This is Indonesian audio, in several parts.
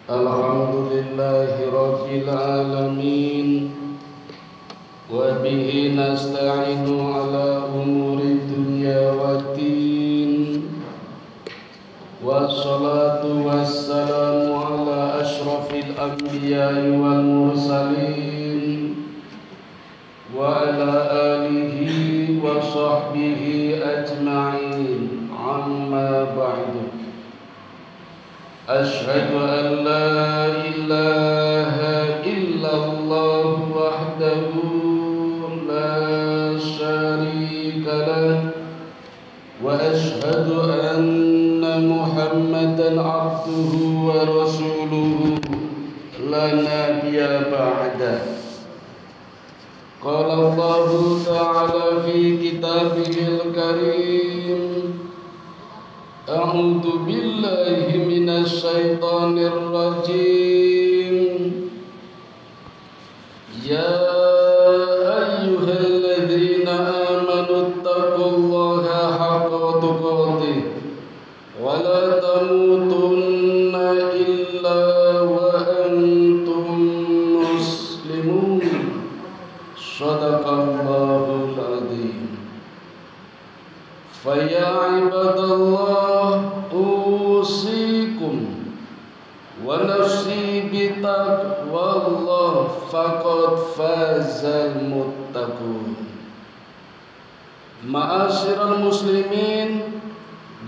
Alhamdulillahi Rabbil Alamin. Wa bihi nasta'inu ala umuri dunya waddin. Wassalatu wassalamu ala ashrafil anbiya'i wal mursalin. Wa ala alihi wa sahbihi ajma'in. Amma ba'du. أشهد أن لا إله إلا الله وحده لا شريك له وأشهد أن محمدا عبده ورسوله لا نبي بعده. قال الله تعالى في كتابه الكريم: أعوذ بالله من الشيطان الرجيم. يا أيها الذين آمنوا اتقوا الله حق تقاته ولا تموتن إلا وأنتم مسلمون. صدق الله العظيم. فيا عباد الله أوصيكم ونفسي بتقوى الله فقد فاز المتقون. Ma'asyiral muslimin,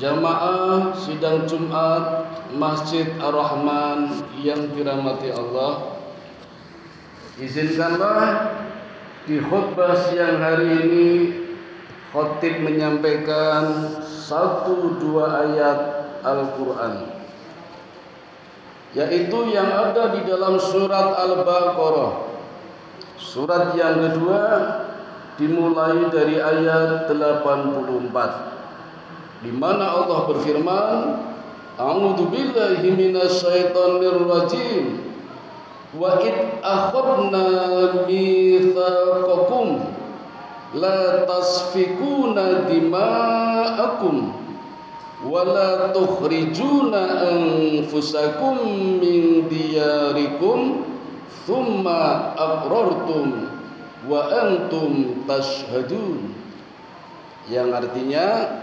jamaah sidang Jumat Masjid Ar-Rahman yang dirahmati Allah, izinkanlah di khutbah siang hari ini khatib menyampaikan 1-2 ayat Al-Quran, yaitu yang ada di dalam surat Al-Baqarah, surat yang kedua, dimulai dari ayat 84, di mana Allah berfirman: A'udzu billahi minasyaitonir rajim. Wa id akhadna mitsaqakum la tasfikuna dima'akum wa la tukhrijuna anfusakum min diyarikum thumma aqrartum wa antum tashhadun. Yang artinya,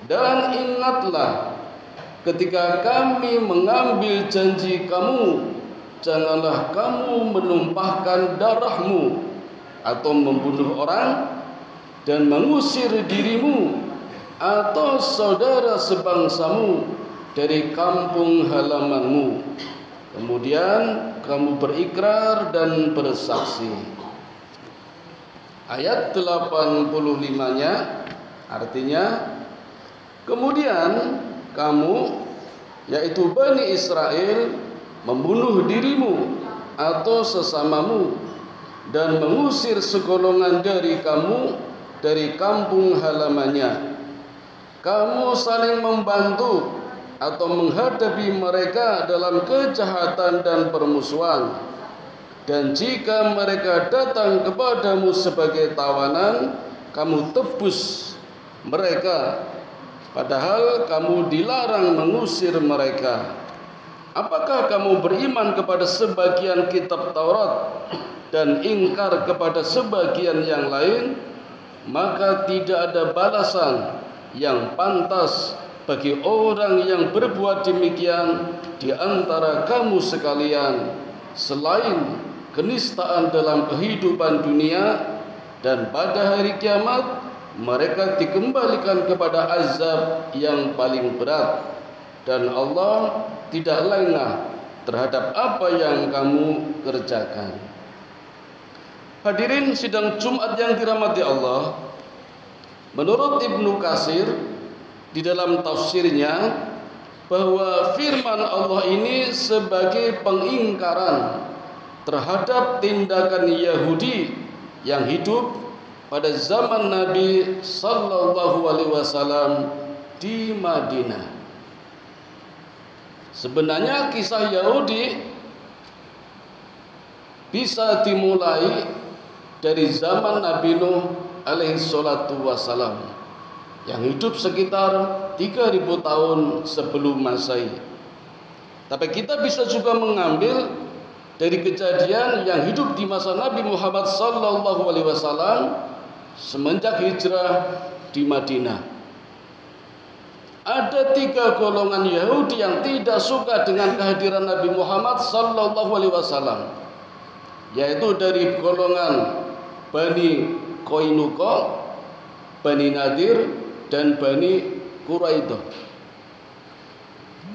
dan ingatlah ketika kami mengambil janji kamu, janganlah kamu menumpahkan darahmu atau membunuh orang dan mengusir dirimu atau saudara sebangsamu dari kampung halamanmu, kemudian kamu berikrar dan bersaksi. Ayat 85-nya artinya, kemudian kamu, yaitu Bani Israel, membunuh dirimu atau sesamamu dan mengusir segolongan dari kamu dari kampung halamannya. Kamu saling membantu atau menghadapi mereka dalam kejahatan dan permusuhan. Dan jika mereka datang kepadamu sebagai tawanan, kamu tebus mereka, padahal kamu dilarang mengusir mereka. Apakah kamu beriman kepada sebagian kitab Taurat dan ingkar kepada sebagian yang lain? Maka tidak ada balasan yang pantas bagi orang yang berbuat demikian di antara kamu sekalian, selain kenistaan dalam kehidupan dunia, dan pada hari kiamat mereka dikembalikan kepada azab yang paling berat, dan Allah tidak lengah terhadap apa yang kamu kerjakan. Hadirin sidang Jumat yang dirahmati Allah, menurut Ibnu Katsir di dalam tafsirnya, bahwa firman Allah ini sebagai pengingkaran terhadap tindakan Yahudi yang hidup pada zaman Nabi sallallahu alaihi wasallam di Madinah. Sebenarnya kisah Yahudi bisa dimulai dari zaman Nabi Nuh alaihi salatu wassalam yang hidup sekitar 3000 tahun sebelum Masehi. Tapi kita bisa juga mengambil dari kejadian yang hidup di masa Nabi Muhammad SAW semenjak hijrah di Madinah. Ada 3 golongan Yahudi yang tidak suka dengan kehadiran Nabi Muhammad SAW, yaitu dari golongan Bani Qainuqa, Bani Nadir, dan Bani Quraidah.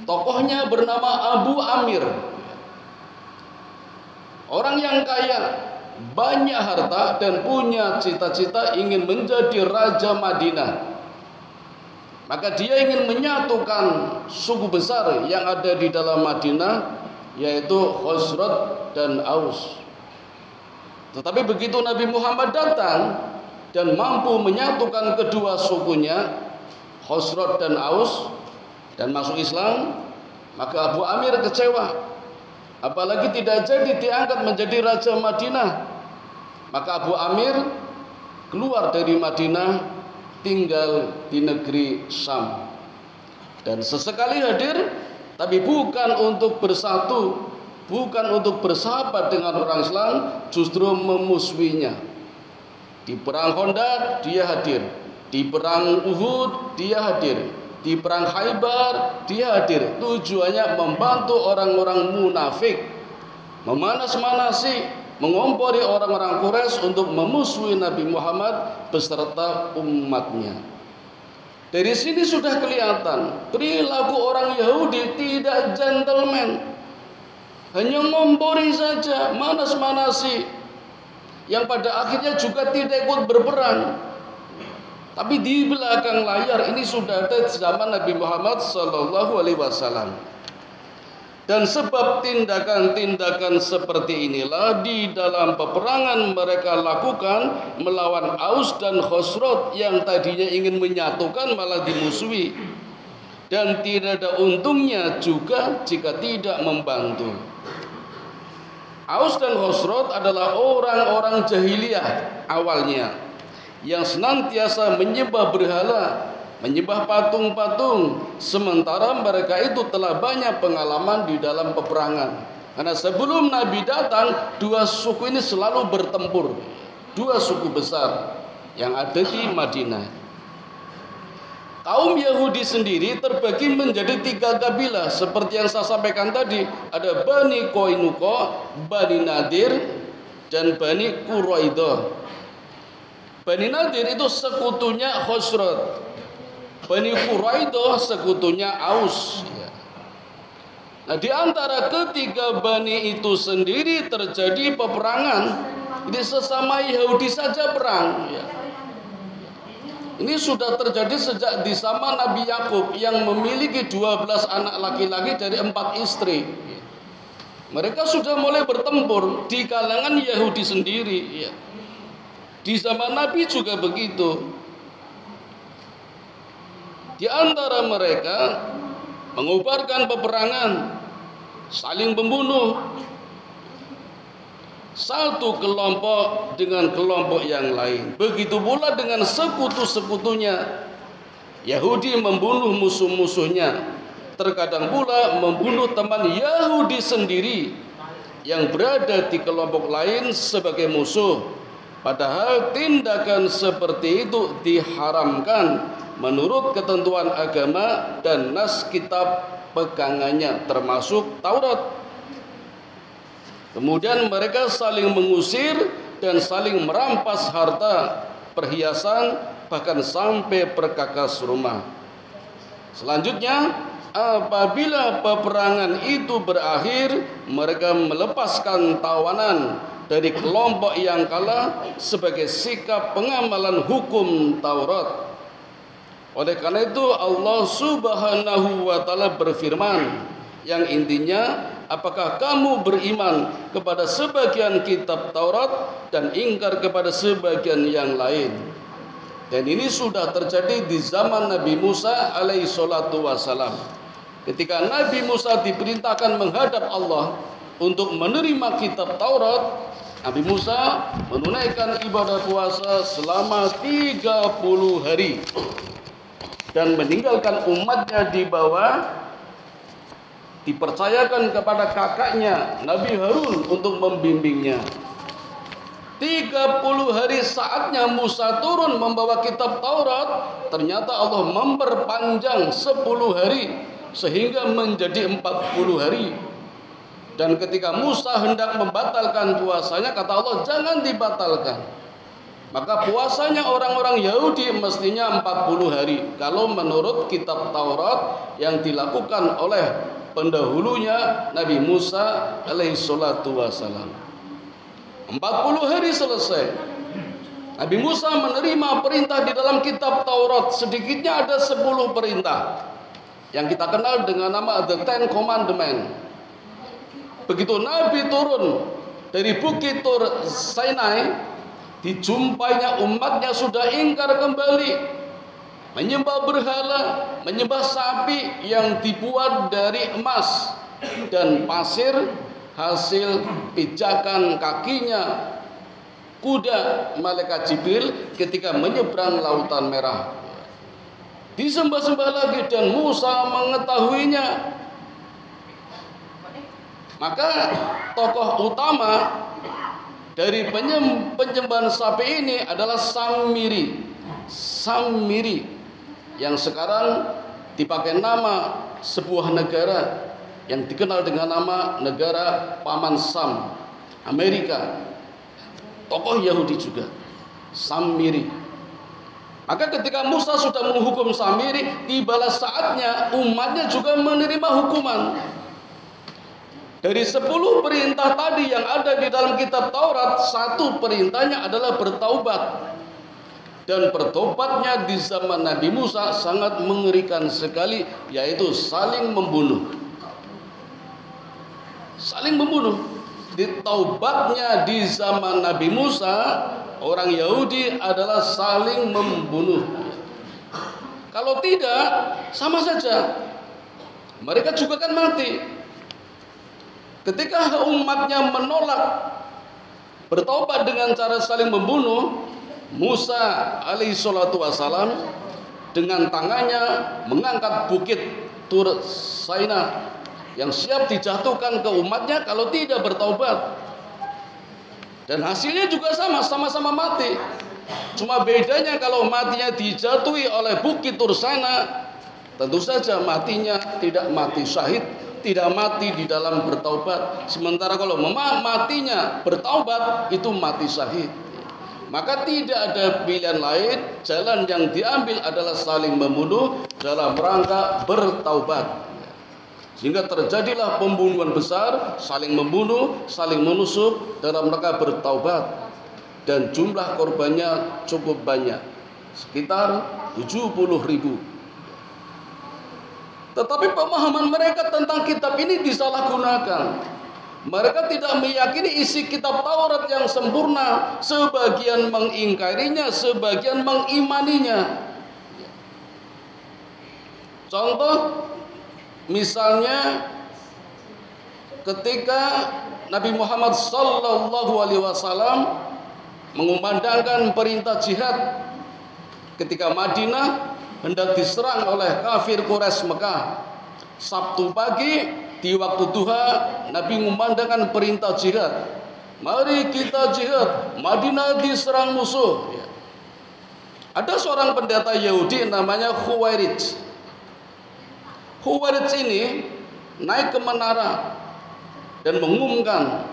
Tokohnya bernama Abu Amir, orang yang kaya, banyak harta, dan punya cita-cita ingin menjadi raja Madinah. Maka dia ingin menyatukan suku besar yang ada di dalam Madinah, yaitu Khazraj dan Aus. Tetapi begitu Nabi Muhammad datang dan mampu menyatukan kedua sukunya, Khazraj dan Aus, dan masuk Islam, maka Abu Amir kecewa. Apalagi tidak jadi diangkat menjadi raja Madinah. Maka Abu Amir keluar dari Madinah, tinggal di negeri Syam, dan sesekali hadir, tapi bukan untuk bersatu, bukan untuk bersahabat dengan orang Islam, justru memusuhinya. Di perang Khandaq dia hadir, di perang Uhud dia hadir, di perang Khaybar dia hadir. Tujuannya membantu orang-orang munafik, memanas-manasi, mengompori orang-orang Quraisy untuk memusuhi Nabi Muhammad beserta umatnya. Dari sini sudah kelihatan perilaku orang Yahudi tidak gentleman, hanya ngompori saja, manas-manasi, yang pada akhirnya juga tidak ikut berperang. Tapi di belakang layar ini sudah ada zaman Nabi Muhammad SAW. Dan sebab tindakan-tindakan seperti inilah di dalam peperangan mereka lakukan melawan Aus dan Khazraj yang tadinya ingin menyatukan malah dimusuhi. Dan tidak ada untungnya juga jika tidak membantu. Aus dan Khazraj adalah orang-orang jahiliyah awalnya yang senantiasa menyembah berhala, menyembah patung-patung, sementara mereka itu telah banyak pengalaman di dalam peperangan. Karena sebelum Nabi datang, 2 suku ini selalu bertempur, 2 suku besar yang ada di Madinah. Kaum Yahudi sendiri terbagi menjadi 3 kabilah seperti yang saya sampaikan tadi. Ada Bani Qainuqa, Bani Nadir, dan Bani Quraidah. Bani Nadir itu sekutunya Khazraj, Bani Quraidah sekutunya Aus. Nah, di antara ketiga Bani itu sendiri terjadi peperangan. Ini sesama Yahudi saja perang. Ini sudah terjadi sejak di zaman Nabi Yakub yang memiliki 12 anak laki-laki dari 4 istri. Mereka sudah mulai bertempur di kalangan Yahudi sendiri. Di zaman Nabi juga begitu. Di antara mereka mengubarkan peperangan, saling membunuh satu kelompok dengan kelompok yang lain. Begitu pula dengan sekutu-sekutunya. Yahudi membunuh musuh-musuhnya, terkadang pula membunuh teman Yahudi sendiri yang berada di kelompok lain sebagai musuh. Padahal tindakan seperti itu diharamkan menurut ketentuan agama dan nas kitab pegangannya termasuk Taurat. Kemudian mereka saling mengusir dan saling merampas harta, perhiasan, bahkan sampai perkakas rumah. Selanjutnya, apabila peperangan itu berakhir, mereka melepaskan tawanan dari kelompok yang kalah sebagai sikap pengamalan hukum Taurat. Oleh karena itu Allah Subhanahu wa taala berfirman yang intinya, apakah kamu beriman kepada sebagian kitab Taurat dan ingkar kepada sebagian yang lain? Dan ini sudah terjadi di zaman Nabi Musa alaihi salatu wassalam. Ketika Nabi Musa diperintahkan menghadap Allah untuk menerima kitab Taurat, Nabi Musa menunaikan ibadah puasa selama 30 hari dan meninggalkan umatnya di bawah dipercayakan kepada kakaknya Nabi Harun untuk membimbingnya. 30 hari saatnya Musa turun membawa kitab Taurat, ternyata Allah memperpanjang 10 hari sehingga menjadi 40 hari. Dan ketika Musa hendak membatalkan puasanya, kata Allah, jangan dibatalkan. Maka puasanya orang-orang Yahudi mestinya 40 hari. Kalau menurut kitab Taurat yang dilakukan oleh pendahulunya Nabi Musa alaihi salatu wassalam. 40 hari selesai. Nabi Musa menerima perintah di dalam kitab Taurat. Sedikitnya ada 10 perintah yang kita kenal dengan nama The Ten Commandments. Begitu Nabi turun dari Bukit Tur Sinai, dijumpainya umatnya sudah ingkar kembali, menyembah berhala, menyembah sapi yang dibuat dari emas dan pasir, hasil pijakan kakinya kuda malaikat Jibril ketika menyeberang lautan merah. Disembah-sembah lagi dan Musa mengetahuinya. Maka tokoh utama dari penyembahan sapi ini adalah Samiri yang sekarang dipakai nama sebuah negara yang dikenal dengan nama negara Paman Sam, Amerika. Tokoh Yahudi juga, Samiri. Maka ketika Musa sudah menghukum Samiri, tibalah saatnya umatnya juga menerima hukuman. Dari 10 perintah tadi yang ada di dalam kitab Taurat, satu perintahnya adalah bertaubat. Dan bertobatnya di zaman Nabi Musa sangat mengerikan sekali, yaitu saling membunuh. Saling membunuh. Ditaubatnya di zaman Nabi Musa, orang Yahudi adalah saling membunuh. Kalau tidak, sama saja. Mereka juga kan mati. Ketika umatnya menolak bertobat dengan cara saling membunuh, Musa alaihi salatu wassalam dengan tangannya mengangkat bukit Tur Sinai yang siap dijatuhkan ke umatnya kalau tidak bertobat. Dan hasilnya juga sama-sama mati. Cuma bedanya kalau matinya dijatuhi oleh bukit Tur Sinai, tentu saja matinya tidak mati syahid, tidak mati di dalam bertaubat. Sementara kalau matinya bertaubat, itu mati syahid. Maka tidak ada pilihan lain, jalan yang diambil adalah saling membunuh dalam rangka bertaubat. Sehingga terjadilah pembunuhan besar, saling membunuh, saling menusuk dalam rangka bertaubat. Dan jumlah korbannya cukup banyak, sekitar 70.000. Tetapi pemahaman mereka tentang kitab ini disalahgunakan. Mereka tidak meyakini isi kitab Taurat yang sempurna. Sebagian mengingkarinya, sebagian mengimaninya. Contoh, misalnya ketika Nabi Muhammad SAW mengumandangkan perintah jihad ketika Madinah hendak diserang oleh kafir Quraisy Mekah. Sabtu pagi di waktu duha, Nabi mengumandangkan perintah jihad. Mari kita jihad, Madinah diserang musuh. Ada seorang pendeta Yahudi namanya Khuwairij. Khuwairij ini naik ke menara dan mengumumkan,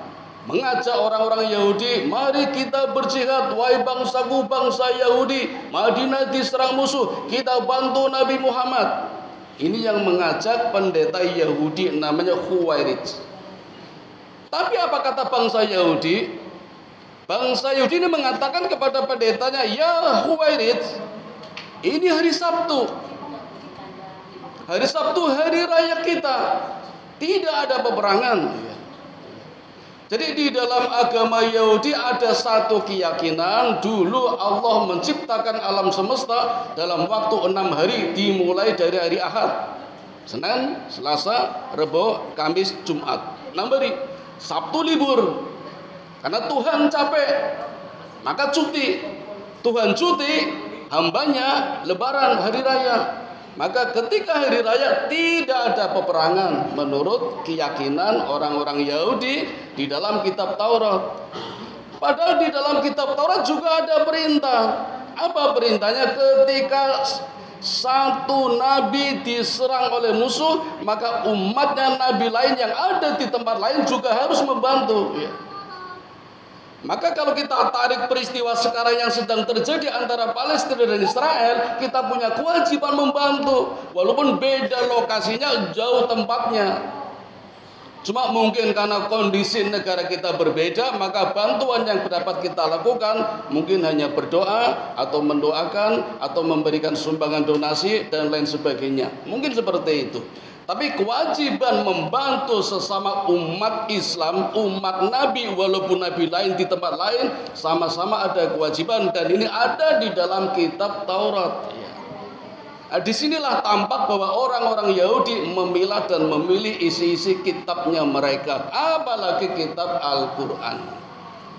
mengajak orang-orang Yahudi, mari kita berjihad, wahai bangsaku, bangsa Yahudi, Madinah diserang musuh, kita bantu Nabi Muhammad. Ini yang mengajak pendeta Yahudi namanya Khuwairij. Tapi apa kata bangsa Yahudi? Bangsa Yahudi ini mengatakan kepada pendetanya, ya Khuwairij, ini hari Sabtu. Hari Sabtu hari raya kita, tidak ada peperangan. Jadi di dalam agama Yahudi ada satu keyakinan, dulu Allah menciptakan alam semesta dalam waktu 6 hari, dimulai dari hari Ahad, Senin, Selasa, Rabu, Kamis, Jumat. 6 hari. Sabtu libur karena Tuhan capek, maka cuti. Tuhan cuti, hambanya lebaran hari raya. Maka ketika hari raya tidak ada peperangan menurut keyakinan orang-orang Yahudi di dalam kitab Taurat. Padahal di dalam kitab Taurat juga ada perintah. Apa perintahnya? Ketika satu nabi diserang oleh musuh, maka umatnya nabi lain yang ada di tempat lain juga harus membantu. Maka kalau kita tarik peristiwa sekarang yang sedang terjadi antara Palestina dan Israel, kita punya kewajiban membantu. Walaupun beda lokasinya, jauh tempatnya. Cuma mungkin karena kondisi negara kita berbeda, maka bantuan yang dapat kita lakukan mungkin hanya berdoa atau mendoakan atau memberikan sumbangan donasi dan lain sebagainya. Mungkin seperti itu. Tapi kewajiban membantu sesama umat Islam, umat Nabi, walaupun Nabi lain di tempat lain, sama-sama ada kewajiban, dan ini ada di dalam kitab Taurat. Nah, disinilah tampak bahwa orang-orang Yahudi memilah dan memilih isi-isi kitabnya mereka, apalagi kitab Al-Quran.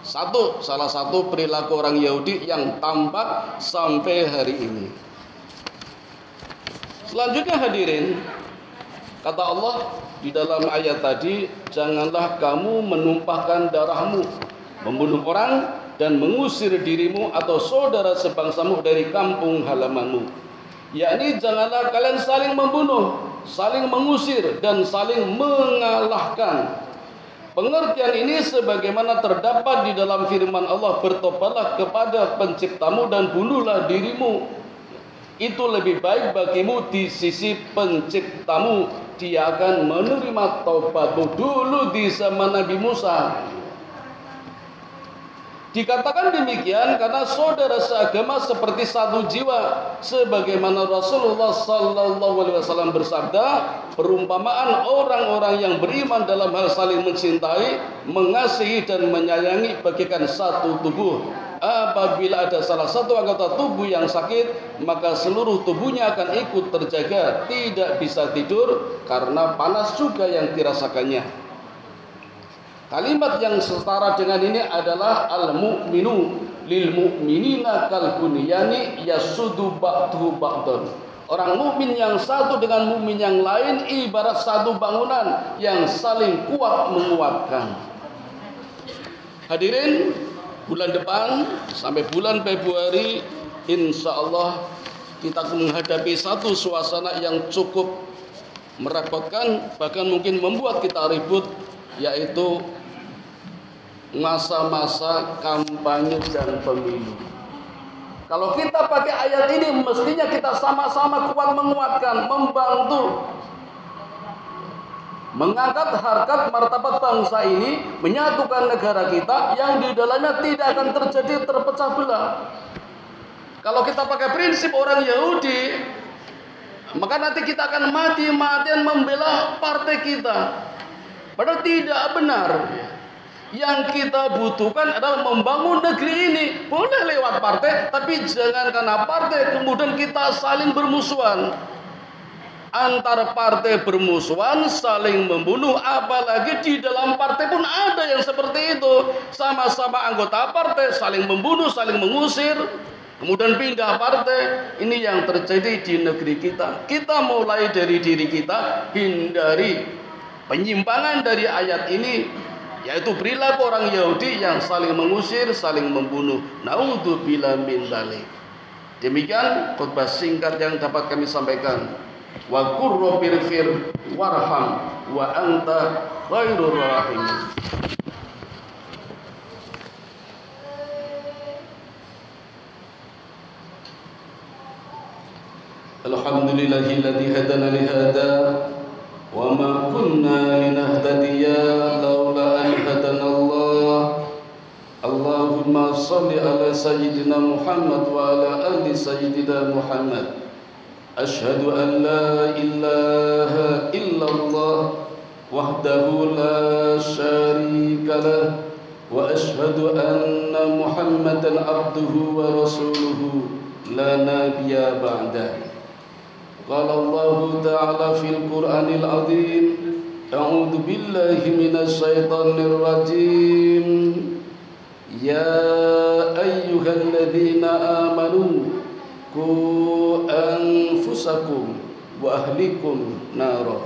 Salah satu perilaku orang Yahudi yang tampak sampai hari ini. Selanjutnya hadirin, kata Allah di dalam ayat tadi, janganlah kamu menumpahkan darahmu, membunuh orang, dan mengusir dirimu atau saudara sebangsamu dari kampung halamanmu. Yakni janganlah kalian saling membunuh, saling mengusir, dan saling mengalahkan. Pengertian ini sebagaimana terdapat di dalam firman Allah, bertobatlah kepada penciptamu dan bunuhlah dirimu. Itu lebih baik bagimu di sisi penciptamu. Dia akan menerima taubatmu. Dulu di zaman Nabi Musa dikatakan demikian karena saudara seagama seperti satu jiwa, sebagaimana Rasulullah SAW bersabda, perumpamaan orang-orang yang beriman dalam hal saling mencintai, mengasihi dan menyayangi bagaikan satu tubuh. Apabila ada salah satu anggota tubuh yang sakit, maka seluruh tubuhnya akan ikut terjaga, tidak bisa tidur karena panas juga yang dirasakannya. Kalimat yang setara dengan ini adalah al-mu'minu lil mu'minina kal bunyani yasuddu ba'duhu ba'dan. Orang mukmin yang satu dengan mukmin yang lain ibarat satu bangunan yang saling kuat menguatkan. Hadirin, bulan depan sampai bulan Februari insya Allah kita menghadapi satu suasana yang cukup merepotkan, bahkan mungkin membuat kita ribut, yaitu masa-masa kampanye dan pemilu. Kalau kita pakai ayat ini, mestinya kita sama-sama kuat menguatkan, membantu mengangkat harkat martabat bangsa ini, menyatukan negara kita yang di dalamnya tidak akan terjadi terpecah belah. Kalau kita pakai prinsip orang Yahudi, maka nanti kita akan mati-matian membela partai kita. Padahal tidak benar. Yang kita butuhkan adalah membangun negeri ini. Boleh lewat partai, tapi jangan karena partai kemudian kita saling bermusuhan. Antar partai bermusuhan, saling membunuh. Apalagi di dalam partai pun ada yang seperti itu. Sama-sama anggota partai, saling membunuh, saling mengusir, kemudian pindah partai. Ini yang terjadi di negeri kita. Kita mulai dari diri kita, hindari penyimpangan dari ayat ini, yaitu perilaku orang Yahudi yang saling mengusir, saling membunuh. Naudzubillah min dzalik. Demikian khutbah singkat yang dapat kami sampaikan. Wa qur rabbirfir warham wa anta khairur rahimin. Alhamdulillahilladzi hadana li hada wa ma kunna linahtadiya laula an hadana Allah. Allahumma shalli ala sayyidina Muhammad wa ala ali sayyidina Muhammad. Ashhadu an la ilaha illallah wahdahu la syarika lah wa ashhadu anna Muhammadan abduhu wa rasuluhu la nabiyya ba'dah. Qala Allah ta'ala fil Qur'anil azim, a'udzu billahi minasy syaithanir rajim. Ya ayyuhalladzina amanu qu anfusakum وأهلكم نارا.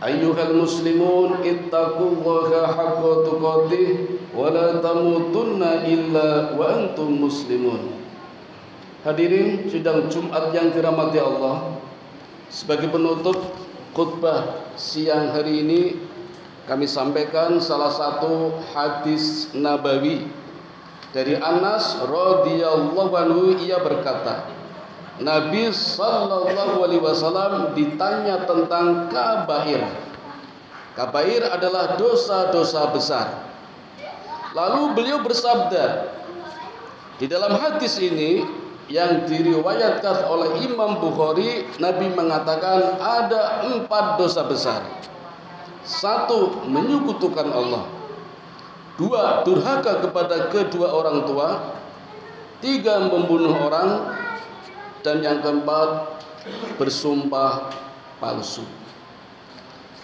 أيها المسلمون اتقوا الله حق تقاته ولا تموتن إلا وأنتم مسلمون. Hadirin sidang Jumat yang dirahmati Allah, sebagai penutup khutbah siang hari ini kami sampaikan salah satu hadis nabawi dari Anas radhiyallahu anhu. Ia berkata, Nabi sallallahu alaihi wasallam ditanya tentang kabair. Kabair adalah dosa-dosa besar. Lalu beliau bersabda, di dalam hadis ini yang diriwayatkan oleh Imam Bukhari, Nabi mengatakan ada 4 dosa besar. 1. Menyekutukan Allah. 2. Durhaka kepada kedua orang tua. 3. Membunuh orang. Dan yang keempat, bersumpah palsu.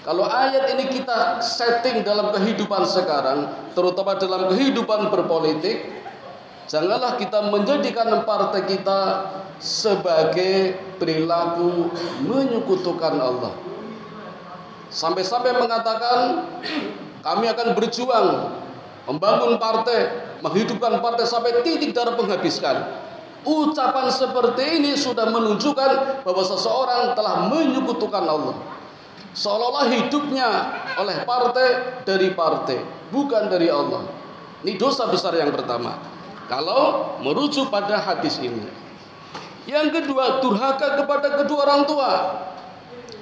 Kalau ayat ini kita setting dalam kehidupan sekarang, terutama dalam kehidupan berpolitik, janganlah kita menjadikan partai kita sebagai perilaku menyekutukan Allah. Sampai-sampai mengatakan kami akan berjuang membangun partai, menghidupkan partai sampai titik darah penghabiskan. Ucapan seperti ini sudah menunjukkan bahwa seseorang telah menyekutukan Allah. Seolah-olah hidupnya oleh partai, dari partai, bukan dari Allah. Ini dosa besar yang pertama kalau merujuk pada hadis ini. Yang kedua, durhaka kepada kedua orang tua.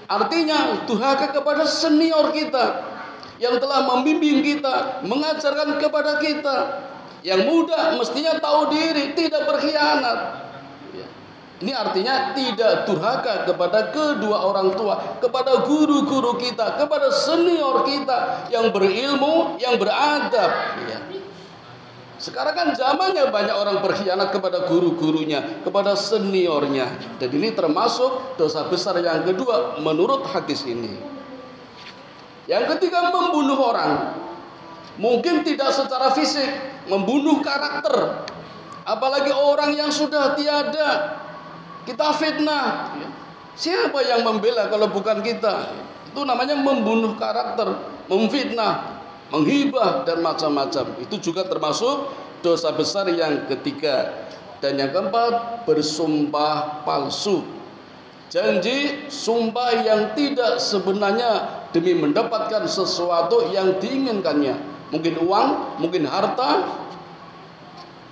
Artinya durhaka kepada senior kita yang telah membimbing kita, mengajarkan kepada kita. Yang muda mestinya tahu diri, tidak berkhianat. Ini artinya tidak durhaka kepada kedua orang tua, kepada guru-guru kita, kepada senior kita yang berilmu, yang beradab. Sekarang kan zamannya banyak orang berkhianat kepada guru-gurunya, kepada seniornya. Dan ini termasuk dosa besar yang kedua menurut hadis ini. Yang ketiga, membunuh orang. Mungkin tidak secara fisik, membunuh karakter. Apalagi orang yang sudah tiada, kita fitnah. Siapa yang membela kalau bukan kita? Itu namanya membunuh karakter, memfitnah, menghibah dan macam-macam. Itu juga termasuk dosa besar yang ketiga. Dan yang keempat, bersumpah palsu. Janji, sumpah yang tidak sebenarnya demi mendapatkan sesuatu yang diinginkannya. Mungkin uang, mungkin harta.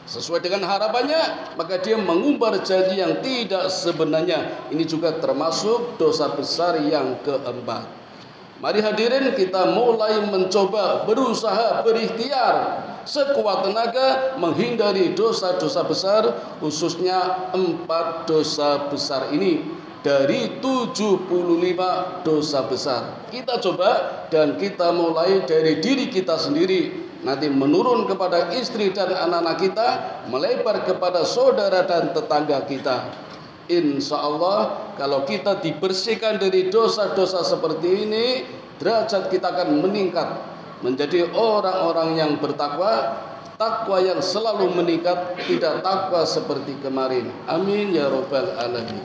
Sesuai dengan harapannya, maka dia mengumbar janji yang tidak sebenarnya. Ini juga termasuk dosa besar yang keempat. Mari hadirin kita mulai mencoba, berusaha, berikhtiar sekuat tenaga menghindari dosa-dosa besar, khususnya 4 dosa besar ini dari 75 dosa besar. Kita coba dan kita mulai dari diri kita sendiri, nanti menurun kepada istri dan anak-anak kita, melebar kepada saudara dan tetangga kita. Insya Allah kalau kita dibersihkan dari dosa-dosa seperti ini, derajat kita akan meningkat menjadi orang-orang yang bertakwa, takwa yang selalu meningkat, tidak takwa seperti kemarin. Amin ya rabbal alamin.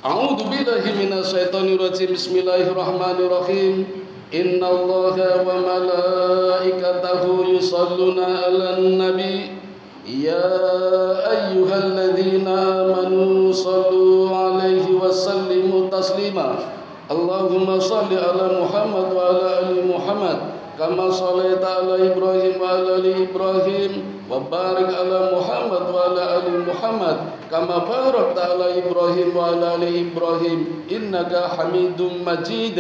A'udzu billahi minasyaitonir rajim. Bismillahirrahmanirrahim. Innallaha wa malaikatahu yusholluna 'alan nabi. Ya ayyuhalladzina amanu shallu 'alaihi wa sallimu taslima. Allahumma shalli ala Muhammad wa ala ali Muhammad kama shallaita ala Ibrahim wa ala ali Ibrahim wa barik ala Muhammad wa ala ali Muhammad kama barakta ala Ibrahim wa ala ali Ibrahim innaka Hamidum Majid.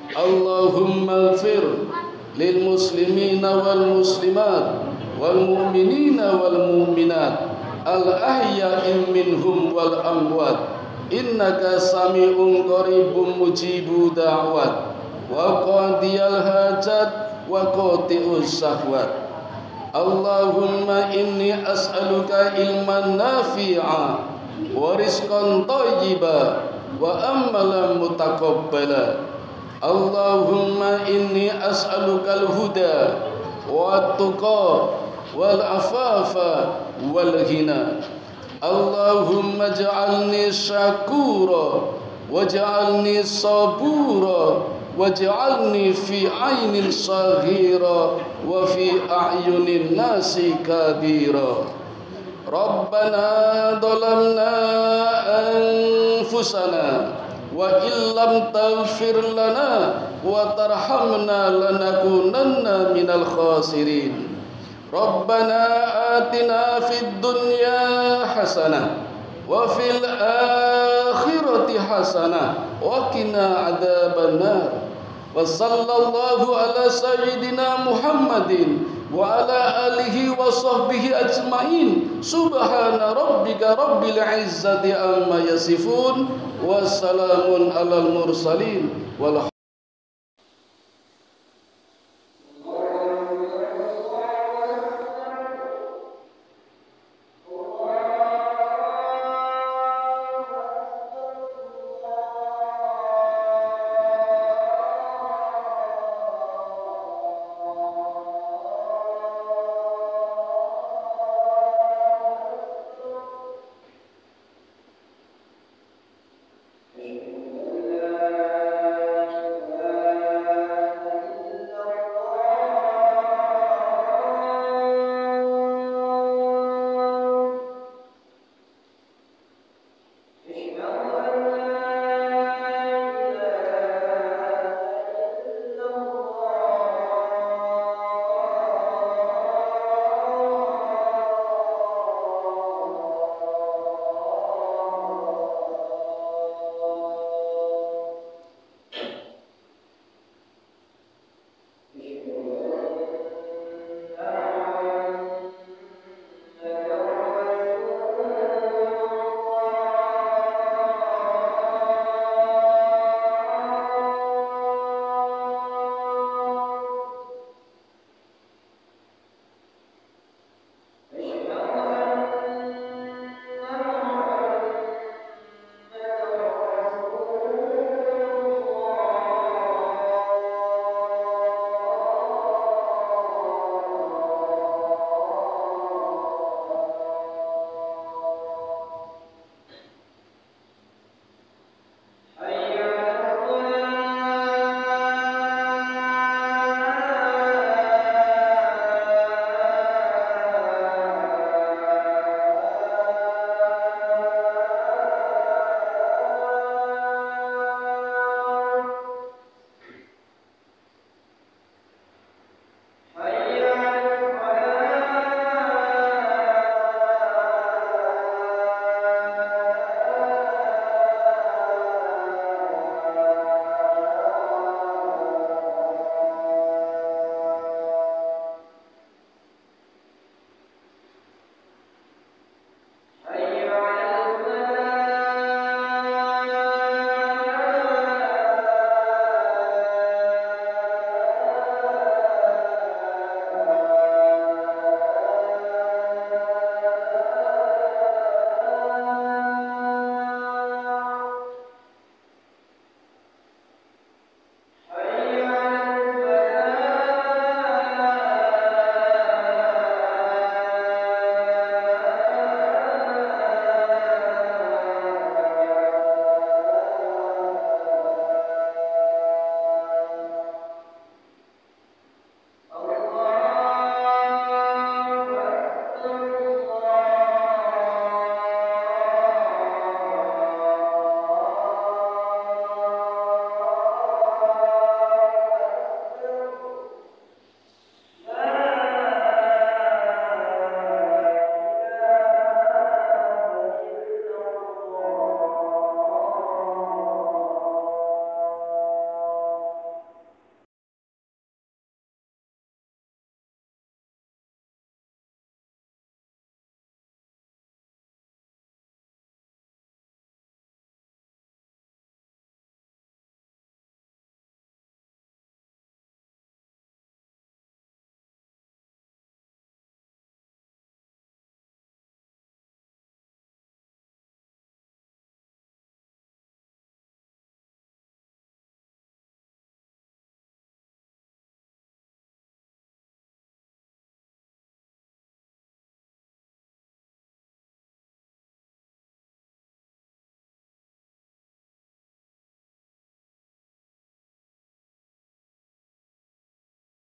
Allahumma ighfir lil muslimina wal muslimat wal mu'minina wal mu'minat al ahya'i minhum wal amwat innaka sami'un qaribun mujibu da'wat wa qadiyal hajat wa qati'us syahwat. Allahumma inni as'aluka ilman nafi'a wa rizqan thayyiba wa amalan mutaqabbala. Allahumma inni as'aluka al-huda wa tuqa wal afafa wal ghina. Allahumma ja'alni syakura waj'alni sabura waj'alni fi 'ainin saghira wa fi a'yunin nasi kabira. Rabbana dhalamna anfusana wa illam taghfir lana wa tarhamna lanakunanna minal khasirin. Rabbana atina fid dunya hasanah wa fil akhirati hasanah wa qina adzabannar. Wa sallallahu ala sayyidina Muhammadin wa ala alihi wa sahbihi ajma'in. Subhana rabbika rabbil izzati amma yasifun wa salamun alal mursalin.